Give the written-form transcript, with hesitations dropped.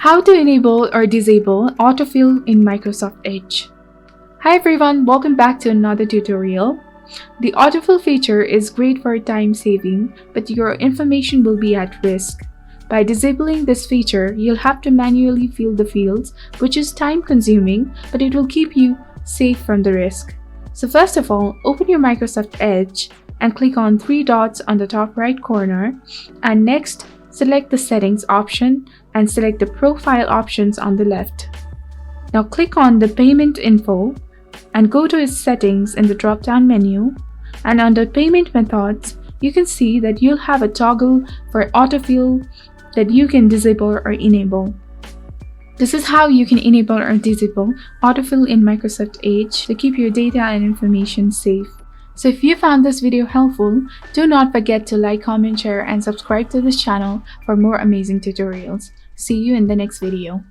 How to enable or disable autofill in Microsoft Edge. Hi everyone, welcome back to another tutorial. The autofill feature is great for time saving, but your information will be at risk. By disabling this feature, you'll have to manually fill the fields, which is time consuming, but it will keep you safe from the risk. So first of all, open your Microsoft Edge and click on three dots on the top right corner, and next select the settings option and select the profile options on the left. Now click on the payment info and go to its settings in the drop down menu, and under payment methods you can see that you'll have a toggle for autofill that you can disable or enable. This is how you can enable or disable autofill in Microsoft Edge to keep your data and information safe. So if you found this video helpful, do not forget to like, comment, share, and subscribe to this channel for more amazing tutorials. See you in the next video.